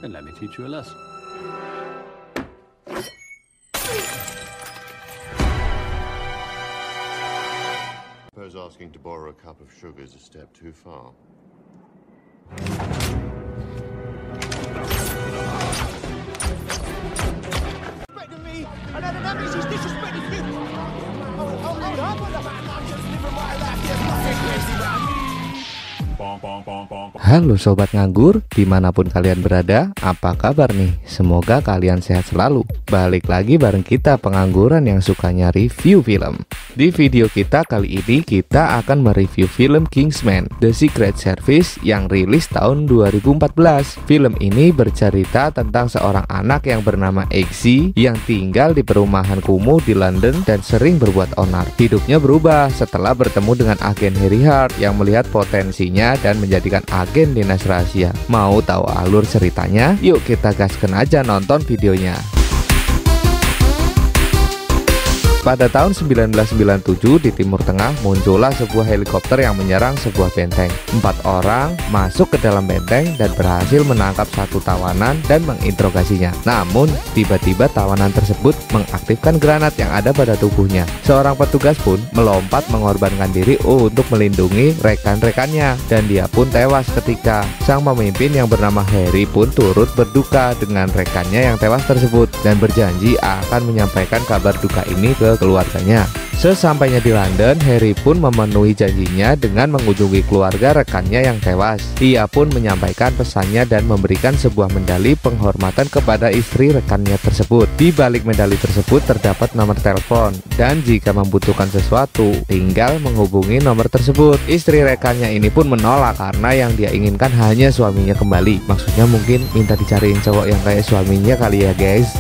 Then let me teach you a lesson. Suppose asking to borrow a cup of sugar is a step too far. Disrespecting me, and that means he's disrespecting you. I'm just living my life. There's nothing crazy about me. Halo sobat nganggur, dimanapun kalian berada, apa kabar nih? Semoga kalian sehat selalu. Balik lagi bareng kita pengangguran yang sukanya review film. Di video kita kali ini kita akan mereview film Kingsman: The Secret Service yang rilis tahun 2014. Film ini bercerita tentang seorang anak yang bernama Eggsy yang tinggal di perumahan kumuh di London dan sering berbuat onar. Hidupnya berubah setelah bertemu dengan agen Harry Hart yang melihat potensinya dan menjadikan agen dinas rahasia. Mau tahu alur ceritanya? Yuk kita gaskan aja nonton videonya. Pada tahun 1997 di Timur Tengah muncullah sebuah helikopter yang menyerang sebuah benteng. 4 orang masuk ke dalam benteng dan berhasil menangkap satu tawanan dan menginterogasinya. Namun tiba-tiba tawanan tersebut mengaktifkan granat yang ada pada tubuhnya. Seorang petugas pun melompat mengorbankan diri untuk melindungi rekan-rekannya dan dia pun tewas ketika sang pemimpin yang bernama Harry pun turut berduka dengan rekannya yang tewas tersebut dan berjanji akan menyampaikan kabar duka ini ke keluarganya. Sesampainya di London, Harry pun memenuhi janjinya dengan mengunjungi keluarga rekannya yang tewas. Ia pun menyampaikan pesannya dan memberikan sebuah medali penghormatan kepada istri rekannya tersebut. Di balik medali tersebut terdapat nomor telepon dan jika membutuhkan sesuatu, tinggal menghubungi nomor tersebut. Istri rekannya ini pun menolak karena yang dia inginkan hanya suaminya kembali. Maksudnya mungkin minta dicariin cowok yang kayak suaminya kali ya guys.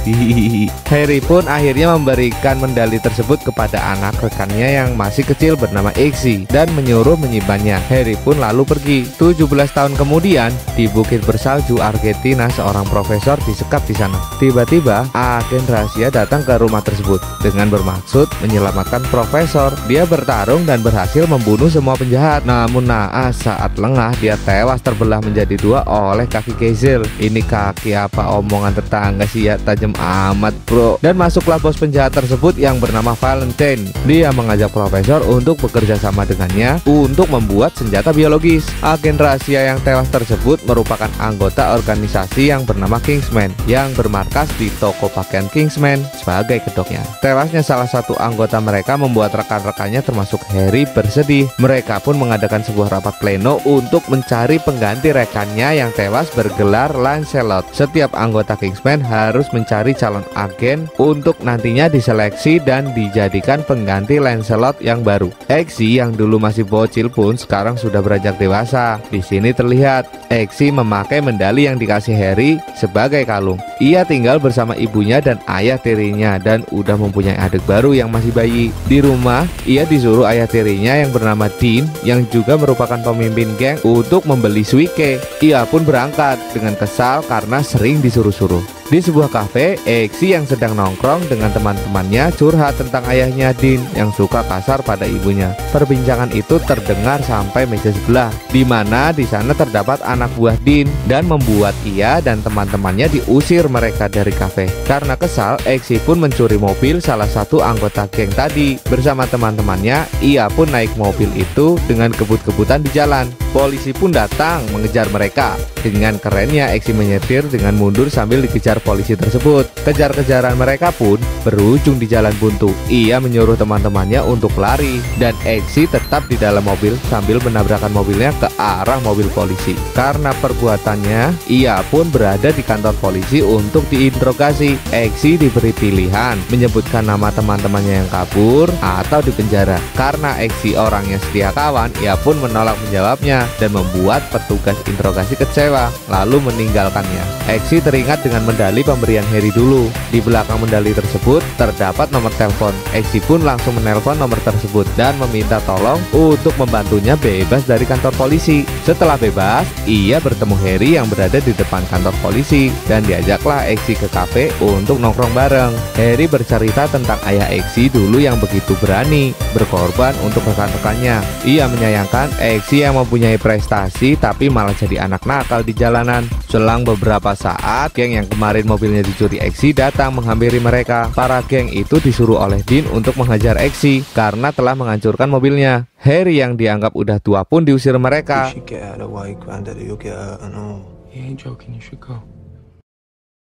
Harry pun akhirnya memberikan medali tersebut kepada anak rekannya yang masih kecil bernama Eggsy dan menyuruh menyimpannya. Harry pun lalu pergi. 17 tahun kemudian di bukit bersalju Argentina, seorang profesor disekap di sana. Tiba-tiba agen rahasia datang ke rumah tersebut dengan bermaksud menyelamatkan profesor. Dia bertarung dan berhasil membunuh semua penjahat. Namun naas saat lengah dia tewas terbelah menjadi 2 oleh kaki Geisel. Ini kaki apa omongan tetangga sih ya, tajam amat bro. Dan masuklah bos penjahat tersebut yang bernama Valentine. Dia mengajak profesor untuk bekerja sama dengannya untuk membuat senjata biologis. Agen rahasia yang tewas tersebut merupakan anggota organisasi yang bernama Kingsman yang bermarkas di toko pakaian Kingsman sebagai kedoknya. Tewasnya salah satu anggota mereka membuat rekan-rekannya termasuk Harry bersedih. Mereka pun mengadakan sebuah rapat pleno untuk mencari pengganti rekannya yang tewas bergelar Lancelot. Setiap anggota Kingsman harus mencari calon agen untuk nantinya diseleksi dan dijadikan pengganti Lancelot yang baru. Eggsy yang dulu masih bocil pun sekarang sudah beranjak dewasa. Di sini terlihat Eggsy memakai medali yang dikasih Harry sebagai kalung. Ia tinggal bersama ibunya dan ayah tirinya dan udah mempunyai adik baru yang masih bayi. Di rumah, ia disuruh ayah tirinya yang bernama Dean yang juga merupakan pemimpin geng untuk membeli suike. Ia pun berangkat dengan kesal karena sering disuruh-suruh. Di sebuah kafe, Eggsy yang sedang nongkrong dengan teman-temannya curhat tentang ayahnya Dean yang suka kasar pada ibunya. Perbincangan itu terdengar sampai meja sebelah, di mana di sana terdapat anak buah Dean dan membuat ia dan teman-temannya diusir mereka dari kafe. Karena kesal, Eggsy pun mencuri mobil salah satu anggota geng tadi. Bersama teman-temannya, ia pun naik mobil itu dengan kebut-kebutan di jalan. Polisi pun datang mengejar mereka. Dengan kerennya, Eggsy menyetir dengan mundur sambil dikejar polisi tersebut. Kejar-kejaran mereka pun berujung di jalan buntu. Ia menyuruh teman-temannya untuk lari dan Eggsy tetap di dalam mobil sambil menabrakkan mobilnya ke arah mobil polisi. Karena perbuatannya, ia pun berada di kantor polisi untuk diinterogasi. Eggsy diberi pilihan menyebutkan nama teman-temannya yang kabur atau dipenjara. Karena Eggsy orangnya setia kawan, ia pun menolak menjawabnya dan membuat petugas interogasi kecewa lalu meninggalkannya. Eggsy teringat dengan medali medali pemberian Harry dulu. Di belakang medali tersebut terdapat nomor telepon. Exi pun langsung menelpon nomor tersebut dan meminta tolong untuk membantunya bebas dari kantor polisi. Setelah bebas, ia bertemu Harry yang berada di depan kantor polisi dan diajaklah Exi ke kafe untuk nongkrong bareng. Harry bercerita tentang ayah Exi dulu yang begitu berani berkorban untuk rekan-rekannya. Ia menyayangkan Exi yang mempunyai prestasi tapi malah jadi anak nakal di jalanan. Selang beberapa saat, geng yang kemarin mobilnya dicuri Exi datang menghampiri mereka. Para geng itu disuruh oleh Dean untuk menghajar Exi karena telah menghancurkan mobilnya. Harry yang dianggap udah tua pun diusir mereka.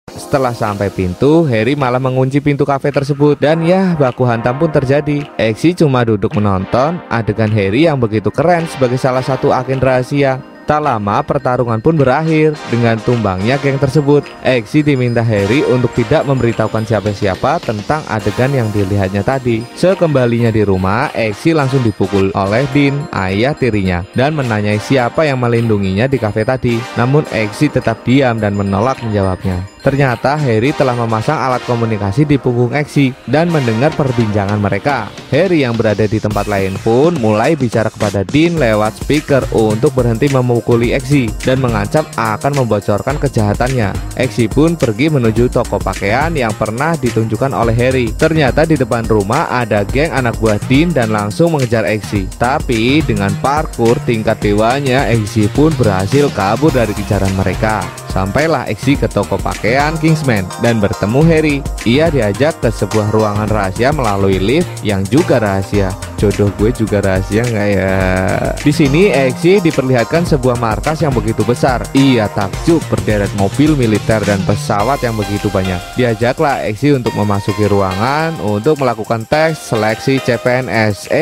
Setelah sampai pintu, Harry malah mengunci pintu kafe tersebut. Dan ya, baku hantam pun terjadi. Exi cuma duduk menonton adegan Harry yang begitu keren sebagai salah satu agen rahasia. Tak lama pertarungan pun berakhir dengan tumbangnya geng tersebut. Exi diminta Harry untuk tidak memberitahukan siapa-siapa tentang adegan yang dilihatnya tadi. Sekembalinya di rumah, Exi langsung dipukul oleh Dean, ayah tirinya, dan menanyai siapa yang melindunginya di kafe tadi. Namun Exi tetap diam dan menolak menjawabnya. Ternyata Harry telah memasang alat komunikasi di punggung Exi dan mendengar perbincangan mereka. Harry yang berada di tempat lain pun mulai bicara kepada Dean lewat speaker untuk berhenti memukuli Exi dan mengancam akan membocorkan kejahatannya. Exi pun pergi menuju toko pakaian yang pernah ditunjukkan oleh Harry. Ternyata di depan rumah ada geng anak buah Dean dan langsung mengejar Exi. Tapi dengan parkour tingkat dewanya, Exi pun berhasil kabur dari kejaran mereka. Sampailah Exi ke toko pakaian Kingsman dan bertemu Harry. Ia diajak ke sebuah ruangan rahasia melalui lift yang juga rahasia. Jodoh gue juga rahasia nggak ya? Di sini Exi diperlihatkan sebuah markas yang begitu besar. Ia takjub berderet mobil militer dan pesawat yang begitu banyak. Diajaklah Exi untuk memasuki ruangan untuk melakukan tes seleksi CPNS.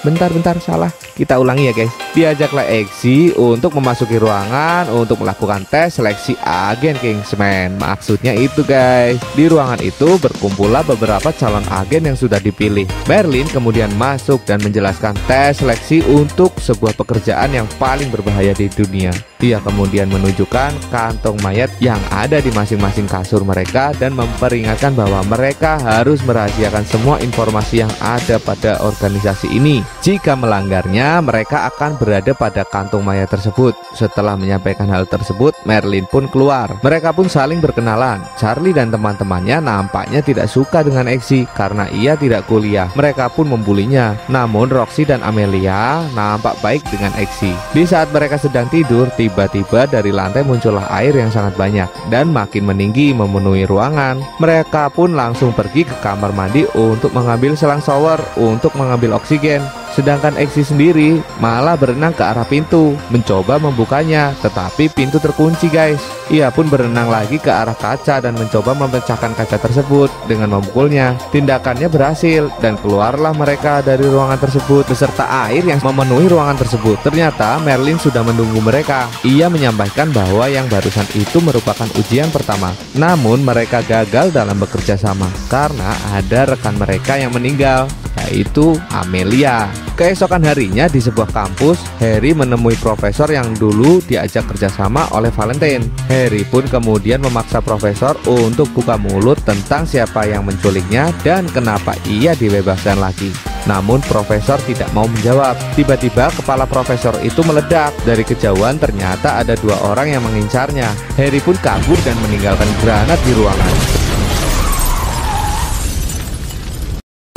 Bentar salah. Kita ulangi ya guys. Diajaklah Exi untuk memasuki ruangan untuk melakukan tes seleksi agen Kingsman. Maksudnya itu guys. Di ruangan itu berkumpullah beberapa calon agen yang sudah dipilih. Merlin kemudian masuk dan menjelaskan tes seleksi untuk sebuah pekerjaan yang paling berbahaya di dunia. Dia kemudian menunjukkan kantong mayat yang ada di masing-masing kasur mereka dan memperingatkan bahwa mereka harus merahasiakan semua informasi yang ada pada organisasi ini. Jika melanggarnya, mereka akan berada pada kantung mayat tersebut. Setelah menyampaikan hal tersebut, Merlin pun keluar. Mereka pun saling berkenalan. Charlie dan teman-temannya nampaknya tidak suka dengan Exi karena ia tidak kuliah. Mereka pun membulinya. Namun Roxy dan Amelia nampak baik dengan Exi. Di saat mereka sedang tidur, tiba-tiba dari lantai muncullah air yang sangat banyak dan makin meninggi memenuhi ruangan. Mereka pun langsung pergi ke kamar mandi untuk mengambil selang shower untuk mengambil oksigen. Sedangkan Exi sendiri malah berenang ke arah pintu, mencoba membukanya, tetapi pintu terkunci guys. Ia pun berenang lagi ke arah kaca dan mencoba memecahkan kaca tersebut dengan memukulnya. Tindakannya berhasil dan keluarlah mereka dari ruangan tersebut beserta air yang memenuhi ruangan tersebut. Ternyata Merlin sudah menunggu mereka. Ia menyampaikan bahwa yang barusan itu merupakan ujian pertama. Namun mereka gagal dalam bekerja sama karena ada rekan mereka yang meninggal, yaitu Amelia. Keesokan harinya di sebuah kampus, Harry menemui profesor yang dulu diajak kerjasama oleh Valentine. Harry pun kemudian memaksa profesor untuk buka mulut tentang siapa yang menculiknya dan kenapa ia dibebaskan lagi. Namun profesor tidak mau menjawab. Tiba-tiba kepala profesor itu meledak. Dari kejauhan ternyata ada dua orang yang mengincarnya. Harry pun kabur dan meninggalkan granat di ruangan.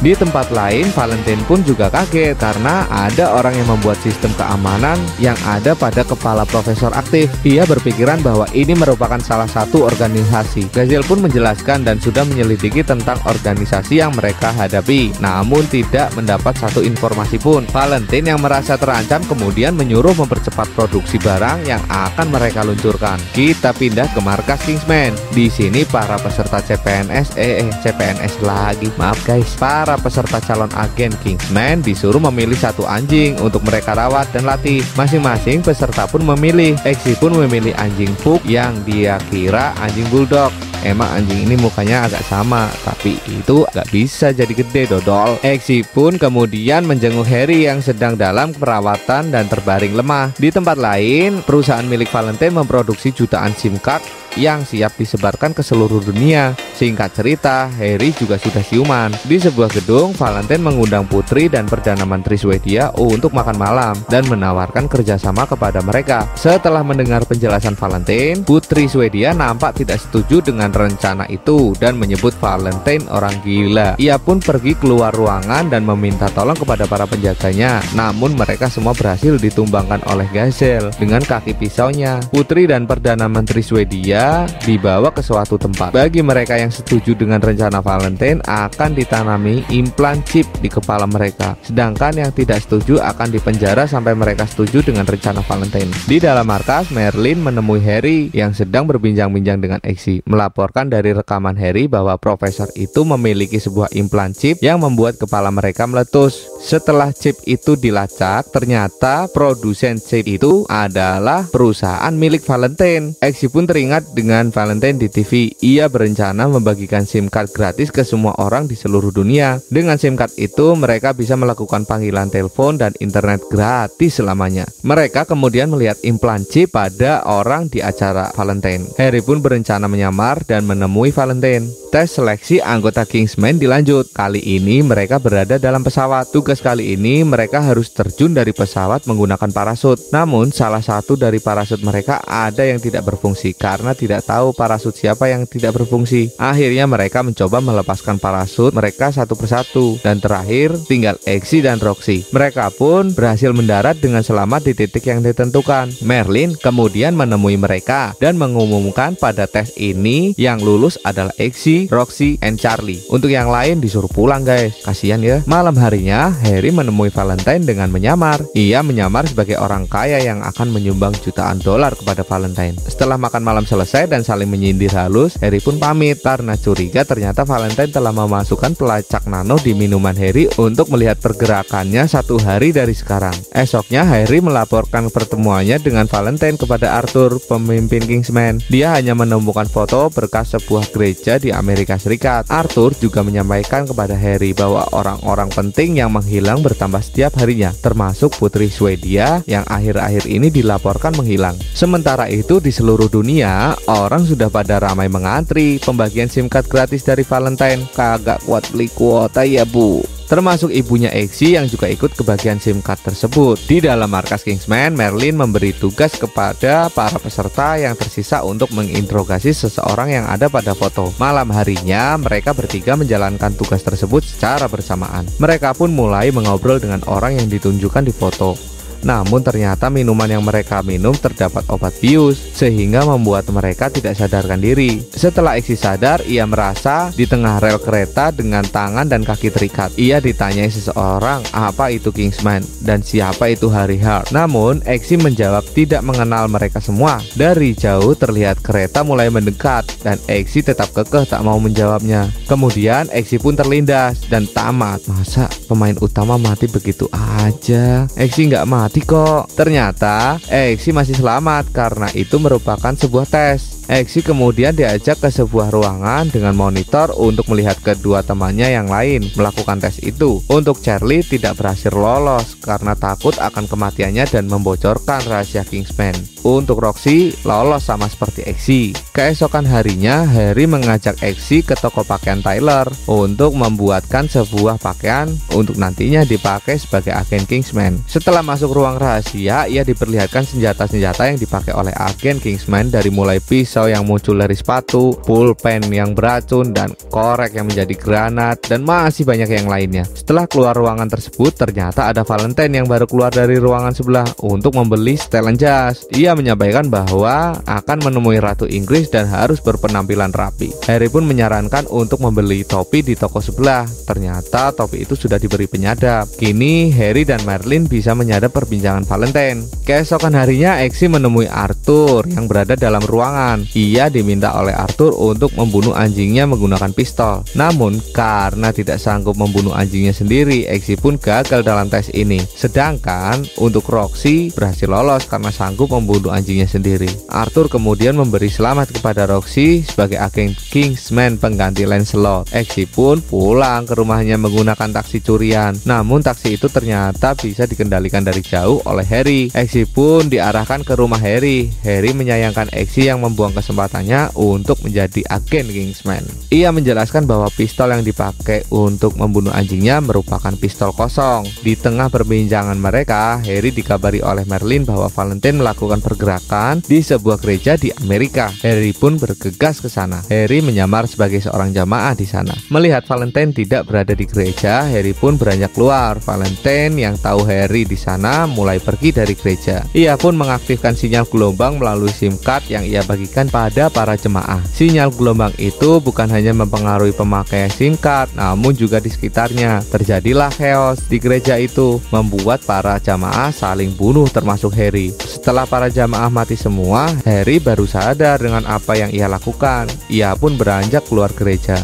Di tempat lain, Valentine pun juga kaget karena ada orang yang membuat sistem keamanan yang ada pada kepala profesor aktif. Ia berpikiran bahwa ini merupakan salah satu organisasi. Gazel pun menjelaskan dan sudah menyelidiki tentang organisasi yang mereka hadapi, namun tidak mendapat satu informasi pun. Valentine yang merasa terancam kemudian menyuruh mempercepat produksi barang yang akan mereka luncurkan. Kita pindah ke markas Kingsman. Di sini para peserta CPNS, CPNS lagi. Maaf guys, para peserta calon agen Kingsman disuruh memilih satu anjing untuk mereka rawat dan latih. Masing-masing peserta pun memilih. Exi pun memilih anjing pug yang dia kira anjing bulldog. Emang anjing ini mukanya agak sama, tapi itu gak bisa jadi gede dodol. Exi pun kemudian menjenguk Harry yang sedang dalam perawatan dan terbaring lemah. Di tempat lain, perusahaan milik Valentine memproduksi jutaan SIM card yang siap disebarkan ke seluruh dunia. Singkat cerita, Harry juga sudah siuman. Di sebuah gedung, Valentine mengundang Putri dan Perdana Menteri Swedia untuk makan malam dan menawarkan kerjasama kepada mereka. Setelah mendengar penjelasan Valentine, Putri Swedia nampak tidak setuju dengan rencana itu dan menyebut Valentine orang gila. Ia pun pergi keluar ruangan dan meminta tolong kepada para penjaganya. Namun mereka semua berhasil ditumbangkan oleh Gazelle dengan kaki pisaunya. Putri dan Perdana Menteri Swedia dibawa ke suatu tempat. Bagi mereka yang setuju dengan rencana Valentine, akan ditanami implan chip di kepala mereka. Sedangkan yang tidak setuju akan dipenjara sampai mereka setuju dengan rencana Valentine. Di dalam markas, Merlin menemui Harry yang sedang berbincang-bincang dengan Exy. Melaporkan dari rekaman Harry bahwa profesor itu memiliki sebuah implan chip yang membuat kepala mereka meletus. Setelah chip itu dilacak, ternyata produsen chip itu adalah perusahaan milik Valentine. Exy pun teringat dengan Valentine di TV. Ia berencana membagikan SIM card gratis ke semua orang di seluruh dunia. Dengan SIM card itu, mereka bisa melakukan panggilan telepon dan internet gratis selamanya. Mereka kemudian melihat implan chip pada orang di acara Valentine. Harry pun berencana menyamar dan menemui Valentine. Tes seleksi anggota Kingsman dilanjut. Kali ini mereka berada dalam pesawat. Tugas kali ini mereka harus terjun dari pesawat menggunakan parasut. Namun salah satu dari parasut mereka ada yang tidak berfungsi karena tidak tahu parasut siapa yang tidak berfungsi. Akhirnya mereka mencoba melepaskan parasut mereka satu persatu. Dan terakhir tinggal Exy dan Roxy. Mereka pun berhasil mendarat dengan selamat di titik yang ditentukan. Merlin kemudian menemui mereka dan mengumumkan pada tes ini yang lulus adalah Exy, Roxy, and Charlie. Untuk yang lain disuruh pulang guys. Kasian ya. Malam harinya Harry menemui Valentine dengan menyamar. Ia menyamar sebagai orang kaya yang akan menyumbang jutaan dolar kepada Valentine. Setelah makan malam selesai dan saling menyindir halus, Harry pun pamit karena curiga ternyata Valentine telah memasukkan pelacak nano di minuman Harry untuk melihat pergerakannya 1 hari dari sekarang. Esoknya Harry melaporkan pertemuannya dengan Valentine kepada Arthur, pemimpin Kingsman. Dia hanya menemukan foto berkas sebuah gereja di Amerika Serikat. Arthur juga menyampaikan kepada Harry bahwa orang-orang penting yang menghilang bertambah setiap harinya, termasuk Putri Swedia yang akhir-akhir ini dilaporkan menghilang. Sementara itu di seluruh dunia, orang sudah pada ramai mengantri pembagian SIM card gratis dari Valentine. Kagak kuat beli kuota ya bu. Termasuk ibunya Exy yang juga ikut kebagian SIM card tersebut. Di dalam markas Kingsman, Merlin memberi tugas kepada para peserta yang tersisa untuk menginterogasi seseorang yang ada pada foto. Malam harinya, mereka bertiga menjalankan tugas tersebut secara bersamaan. Mereka pun mulai mengobrol dengan orang yang ditunjukkan di foto. Namun ternyata minuman yang mereka minum terdapat obat bius, sehingga membuat mereka tidak sadarkan diri. Setelah Exy sadar, ia merasa di tengah rel kereta dengan tangan dan kaki terikat. Ia ditanyai seseorang apa itu Kingsman dan siapa itu Harry Hart. Namun Exy menjawab tidak mengenal mereka semua. Dari jauh terlihat kereta mulai mendekat dan Exy tetap kekeh tak mau menjawabnya. Kemudian Exy pun terlindas dan tamat. Masa pemain utama mati begitu aja? Exy nggak mati kok. Ternyata Exy masih selamat karena itu merupakan sebuah tes. Exy kemudian diajak ke sebuah ruangan dengan monitor untuk melihat kedua temannya yang lain melakukan tes itu. Untuk Charlie tidak berhasil lolos karena takut akan kematiannya dan membocorkan rahasia Kingsman. Untuk Roxy lolos sama seperti Exy. Keesokan harinya Harry mengajak Exy ke toko pakaian Tyler untuk membuatkan sebuah pakaian untuk nantinya dipakai sebagai agen Kingsman. Setelah masuk ruang rahasia, ia diperlihatkan senjata-senjata yang dipakai oleh agen Kingsman, dari mulai pisau yang muncul dari sepatu, pulpen yang beracun, dan korek yang menjadi granat, dan masih banyak yang lainnya. Setelah keluar ruangan tersebut, ternyata ada Valentine yang baru keluar dari ruangan sebelah untuk membeli setelan jas. Ia menyampaikan bahwa akan menemui Ratu Inggris dan harus berpenampilan rapi. Harry pun menyarankan untuk membeli topi di toko sebelah. Ternyata topi itu sudah diberi penyadap. Kini Harry dan Merlin bisa menyadap perbincangan Valentine. Keesokan harinya Exy menemui Arthur yang berada dalam ruangan. Ia diminta oleh Arthur untuk membunuh anjingnya menggunakan pistol. Namun karena tidak sanggup membunuh anjingnya sendiri, Exy pun gagal dalam tes ini. Sedangkan untuk Roxy berhasil lolos karena sanggup membunuh anjingnya sendiri. Arthur kemudian memberi selamat kepada Roxy sebagai agen Kingsman pengganti Lancelot. Exy pun pulang ke rumahnya menggunakan taksi curian. Namun taksi itu ternyata bisa dikendalikan dari jauh oleh Harry. Exy pun diarahkan ke rumah Harry. Harry menyayangkan Exy yang membuang kesempatannya untuk menjadi agen Kingsman. Ia menjelaskan bahwa pistol yang dipakai untuk membunuh anjingnya merupakan pistol kosong. Di tengah perbincangan mereka, Harry dikabari oleh Merlin bahwa Valentine melakukan pergerakan di sebuah gereja di Amerika. Harry pun bergegas ke sana. Harry menyamar sebagai seorang jamaah di sana. Melihat Valentine tidak berada di gereja, Harry pun beranjak keluar. Valentine yang tahu Harry di sana mulai pergi dari gereja. Ia pun mengaktifkan sinyal gelombang melalui SIM card yang ia bagikan pada para jemaah. Sinyal gelombang itu bukan hanya mempengaruhi pemakai SIM card, namun juga di sekitarnya. Terjadilah chaos di gereja itu, membuat para jamaah saling bunuh termasuk Harry. Setelah para jamaah mati semua, Harry baru sadar dengan apa yang ia lakukan. Ia pun beranjak keluar gereja.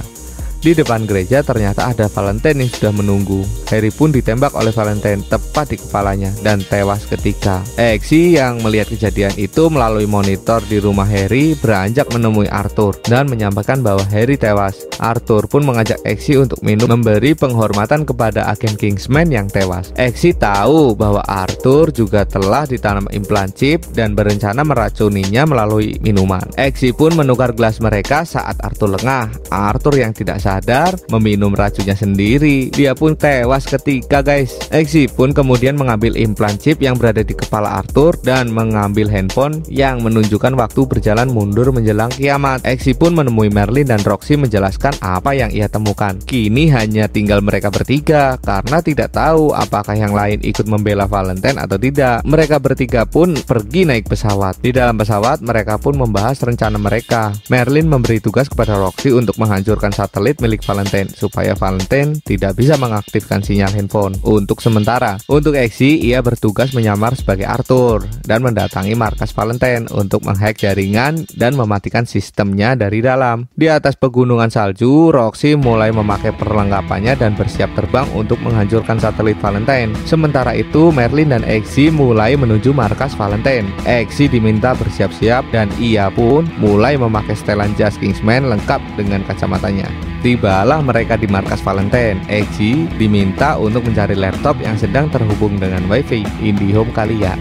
Di depan gereja ternyata ada Valentine yang sudah menunggu. Harry pun ditembak oleh Valentine tepat di kepalanya dan tewas ketika. Exy yang melihat kejadian itu melalui monitor di rumah Harry beranjak menemui Arthur dan menyampaikan bahwa Harry tewas. Arthur pun mengajak Exy untuk minum, memberi penghormatan kepada agen Kingsman yang tewas. Exy tahu bahwa Arthur juga telah ditanam implan chip dan berencana meracuninya melalui minuman. Exy pun menukar gelas mereka saat Arthur lengah. Arthur yang tidak sadar meminum racunnya sendiri. Dia pun tewas ketika guys. Exy pun kemudian mengambil implan chip yang berada di kepala Arthur dan mengambil handphone yang menunjukkan waktu berjalan mundur menjelang kiamat. Exy pun menemui Merlin dan Roxy menjelaskan apa yang ia temukan. Kini hanya tinggal mereka bertiga karena tidak tahu apakah yang lain ikut membela Valentine atau tidak. Mereka bertiga pun pergi naik pesawat. Di dalam pesawat mereka pun membahas rencana mereka. Merlin memberi tugas kepada Roxy untuk menghancurkan satelit milik Valentine supaya Valentine tidak bisa mengaktifkan sinyal handphone untuk sementara. Untuk Exy, ia bertugas menyamar sebagai Arthur dan mendatangi markas Valentine untuk menghack jaringan dan mematikan sistemnya dari dalam. Di atas pegunungan salju, Roxy mulai memakai perlengkapannya dan bersiap terbang untuk menghancurkan satelit Valentine. Sementara itu, Merlin dan Exy mulai menuju markas Valentine. Exy diminta bersiap-siap dan ia pun mulai memakai setelan jas Kingsman lengkap dengan kacamatanya. Tibalah mereka di markas Valentine. Exy diminta untuk mencari laptop yang sedang terhubung dengan wifi. IndiHome kali ya.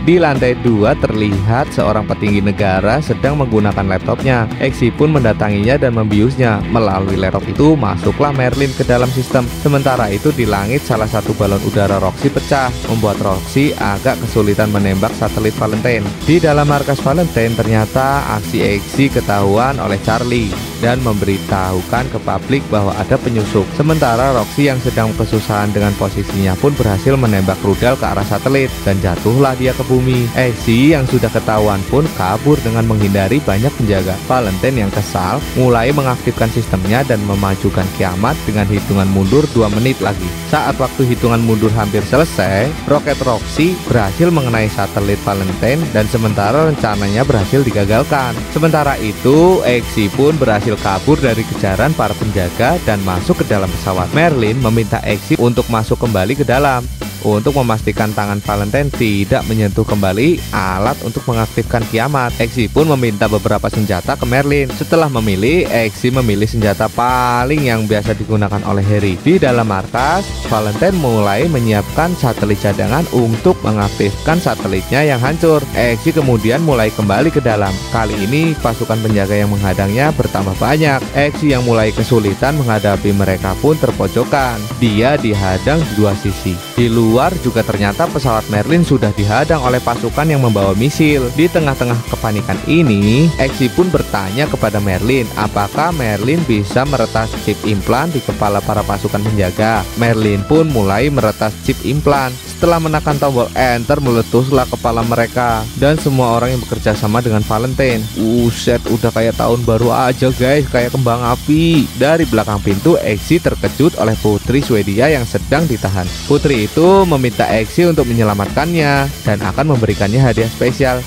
Di lantai 2 terlihat seorang petinggi negara sedang menggunakan laptopnya. Exy pun mendatanginya dan membiusnya. Melalui laptop itu masuklah Merlin ke dalam sistem. Sementara itu di langit salah satu balon udara Roxy pecah, membuat Roxy agak kesulitan menembak satelit Valentine. Di dalam markas Valentine ternyata aksi Exy ketahuan oleh Charlie dan memberitahukan ke publik bahwa ada penyusup. Sementara Roxy yang sedang kesusahan dengan posisinya pun berhasil menembak rudal ke arah satelit dan jatuhlah dia ke bumi. Exy yang sudah ketahuan pun kabur dengan menghindari banyak penjaga. Valentine yang kesal mulai mengaktifkan sistemnya dan memajukan kiamat dengan hitungan mundur 2 menit lagi. Saat waktu hitungan mundur hampir selesai, roket Roxy berhasil mengenai satelit Valentine dan sementara rencananya berhasil digagalkan. Sementara itu, Exy pun berhasil kabur dari kejaran para penjaga dan masuk ke dalam pesawat. Merlin meminta Exy untuk masuk kembali ke dalam untuk memastikan tangan Valentine tidak menyentuh kembali alat untuk mengaktifkan kiamat. Exy pun meminta beberapa senjata ke Merlin. Setelah memilih, Exy memilih senjata paling yang biasa digunakan oleh Harry. Di dalam markas, Valentine mulai menyiapkan satelit cadangan untuk mengaktifkan satelitnya yang hancur. Exy kemudian mulai kembali ke dalam. Kali ini pasukan penjaga yang menghadangnya bertambah banyak. Exy yang mulai kesulitan menghadapi mereka pun terpojokan. Dia dihadang di 2 sisi. Di luar juga ternyata pesawat Merlin sudah dihadang oleh pasukan yang membawa misil. Di tengah-tengah kepanikan ini, Exy pun bertanya kepada Merlin apakah Merlin bisa meretas chip implan di kepala para pasukan penjaga. Merlin pun mulai meretas chip implan. Setelah menekan tombol enter, meletuslah kepala mereka dan semua orang yang bekerja sama dengan Valentine. Uset, udah kayak tahun baru aja guys, kayak kembang api. Dari belakang pintu, Exy terkejut oleh putri Swedia yang sedang ditahan. Putri itu meminta Exy untuk menyelamatkannya dan akan memberikannya hadiah spesial.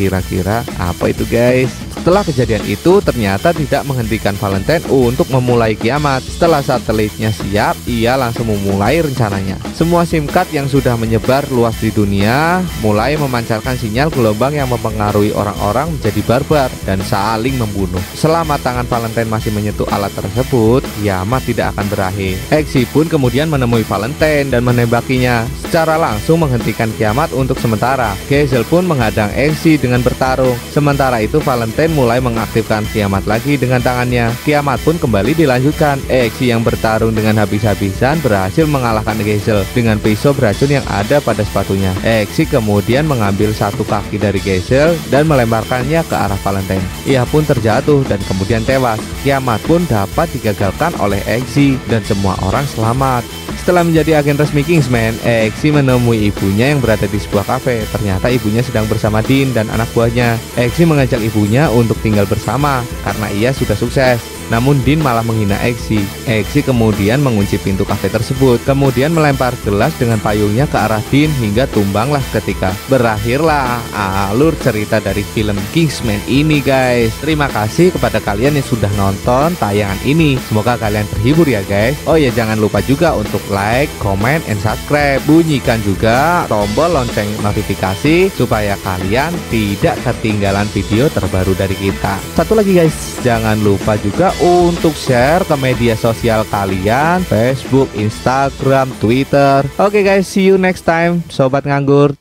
Kira-kira apa itu guys? Setelah kejadian itu ternyata tidak menghentikan Valentine untuk memulai kiamat. Setelah satelitnya siap, ia langsung memulai rencananya. Semua SIM card yang sudah menyebar luas di dunia mulai memancarkan sinyal gelombang yang mempengaruhi orang-orang menjadi barbar dan saling membunuh. Selama tangan Valentine masih menyentuh alat tersebut, kiamat tidak akan berakhir. Exy pun kemudian menemui Valentine dan menembakinya, secara langsung menghentikan kiamat untuk sementara. Hazel pun menghadang Exy dengan bertarung. Sementara itu Valentine mulai mengaktifkan kiamat lagi dengan tangannya. Kiamat pun kembali dilanjutkan. Eksi yang bertarung dengan habis-habisan berhasil mengalahkan Geisel dengan pisau beracun yang ada pada sepatunya. Eksi kemudian mengambil satu kaki dari Geisel dan melemparkannya ke arah Valentine. Ia pun terjatuh dan kemudian tewas. Kiamat pun dapat digagalkan oleh Eksi dan semua orang selamat. Setelah menjadi agen resmi Kingsman, Eksi menemui ibunya yang berada di sebuah kafe. Ternyata ibunya sedang bersama Dean dan anak buahnya. Eksi mengajak ibunya untuk tinggal bersama karena ia sudah sukses. Namun Dean malah menghina Eksi. Eksi kemudian mengunci pintu kafe tersebut, kemudian melempar gelas dengan payungnya ke arah Dean hingga tumbanglah seketika. Berakhirlah alur cerita dari film Kingsman ini, guys. Terima kasih kepada kalian yang sudah nonton tayangan ini. Semoga kalian terhibur ya, guys. Oh ya, jangan lupa juga untuk like, comment, and subscribe. Bunyikan juga tombol lonceng notifikasi supaya kalian tidak ketinggalan video terbaru dari kita. Satu lagi, guys, jangan lupa juga untuk share ke media sosial kalian, Facebook, Instagram, Twitter. Oke guys, see you next time, Sobat Nganggur.